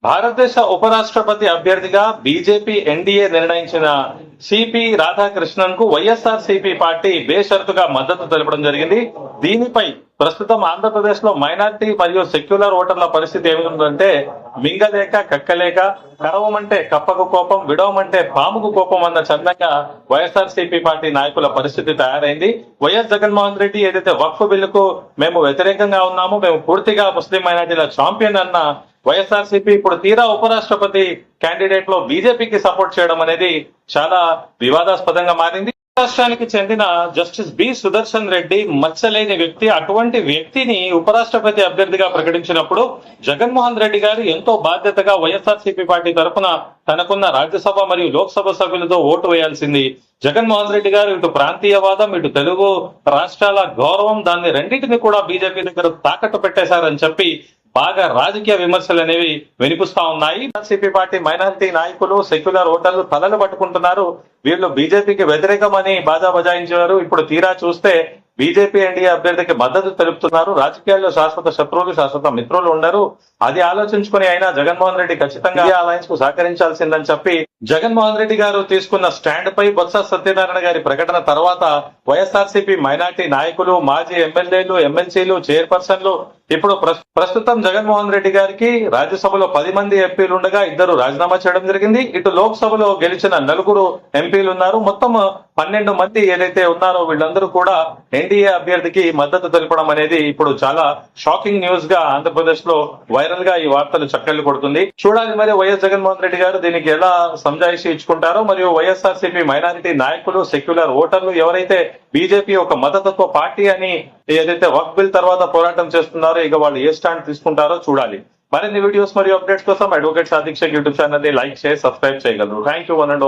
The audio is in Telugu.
భారతదేశ ఉపరాష్ట్రపతి అభ్యర్థిగా బీజేపీ ఎన్డీఏ నిర్ణయించిన సిపి రాధాకృష్ణన్ కు వైఎస్ఆర్సీపీ పార్టీ బేషరతుగా మద్దతు తెలపడం జరిగింది. దీనిపై ప్రస్తుతం ఆంధ్రప్రదేశ్ లో మైనార్టీ మరియు సెక్యులర్ ఓటర్ల పరిస్థితి ఏమిటంటే మింగలేక కక్కలేక, కరవమంటే కప్పకు కోపం, విడవమంటే పాముకు కోపం అన్న చందంగా వైఎస్ఆర్సీపీ పార్టీ నాయకుల పరిస్థితి తయారైంది. వైఎస్ జగన్మోహన్ రెడ్డి ఏదైతే వక్ఫ్ బిల్లుకు మేము వ్యతిరేకంగా ఉన్నామో, మేము పూర్తిగా ముస్లిం మైనార్టీల ఛాంపియన్ అన్న వైఎస్ఆర్సీపీ ఇప్పుడు తీరా ఉపరాష్ట్రపతి క్యాండిడేట్ లో బీజేపీకి సపోర్ట్ చేయడం అనేది చాలా వివాదాస్పదంగా మారింది. రాష్ట్రానికి చెందిన జస్టిస్ బి సుదర్శన్ రెడ్డి మచ్చలేని వ్యక్తి. అటువంటి వ్యక్తిని ఉపరాష్ట్రపతి అభ్యర్థిగా ప్రకటించినప్పుడు జగన్మోహన్ రెడ్డి గారు ఎంతో బాధ్యతగా వైఎస్ఆర్సీపీ పార్టీ తరఫున తనకున్న రాజ్యసభ మరియు లోక్సభ సభ్యులతో ఓటు వేయాల్సింది. జగన్మోహన్ రెడ్డి గారు ఇటు ప్రాంతీయవాదం, ఇటు తెలుగు రాష్ట్రాల గౌరవం, దాన్ని రెండింటిని కూడా బీజేపీ దగ్గర తాకట్టు పెట్టేశారని చెప్పి బాగా రాజకీయ విమర్శలు అనేవి వినిపిస్తా ఉన్నాయి. సిపి పార్టీ మైనారిటీ నాయకులు, సెక్యులర్ ఓటర్లు తలలు పట్టుకుంటున్నారు. వీళ్ళు బీజేపీకి వ్యతిరేకమని బాజా బజాయించారు. ఇప్పుడు తీరా చూస్తే బీజేపీ ఎన్డీఏ అభ్యర్థికి మద్దతు తెలుపుతున్నారు. రాజకీయాల్లో శాశ్వత శత్రువులు, శాశ్వత మిత్రులు ఉండరు. అది ఆలోచించుకుని అయినా జగన్మోహన్ రెడ్డి ఖచ్చితంగా అలయన్స్ కు సహకరించాల్సిందని చెప్పి జగన్మోహన్ రెడ్డి గారు తీసుకున్న స్టాండ్ పై బొత్స సత్యనారాయణ గారి ప్రకటన తర్వాత వైఎస్ఆర్సీపీ మైనార్టీ నాయకులు, మాజీ ఎమ్మెల్యేలు, ఎమ్మెల్సీలు, చైర్పర్సన్లు ఇప్పుడు ప్రస్తుతం జగన్మోహన్ రెడ్డి గారికి రాజ్యసభలో 10 మంది ఎంపీలు ఉండగా 2 రాజీనామా చేయడం జరిగింది. ఇటు లోక్సభలో గెలిచిన 4 ఎంపీలు ఉన్నారు. మొత్తం 12 మంది ఏదైతే ఉన్నారో వీళ్ళందరూ కూడా ఎన్డీఏ అభ్యర్థికి మద్దతు తెలపడం అనేది ఇప్పుడు చాలా షాకింగ్ న్యూస్ గా ఆంధ్రప్రదేశ్ లో వైరల్ గా ఈ వార్తలు చక్కర్లు కొడుతుంది. చూడాలి మరి వైఎస్ జగన్మోహన్ రెడ్డి గారు దీనికి ఎలా సంజాయిషి ఇచ్చుకుంటారో, మరియు వైఎస్ఆర్సీపీ మైనారిటీ నాయకులు, సెక్యులర్ ఓటర్లు ఎవరైతే బీజేపీ ఒక మతతత్వ పార్టీ అని ఏదైతే వక్ఫ్ బిల్ తర్వాత పోరాటం చేస్తున్నారో ఇక వాళ్ళు ఏ స్టాండ్ తీసుకుంటారో చూడాలి. మరిన్ని వీడియోస్ మరియు అప్డేట్స్ కోసం advocate Sadiq Shaikh YouTube channel ని లైక్ చేసి సబ్స్క్రైబ్ చేయగలరు. Thank you.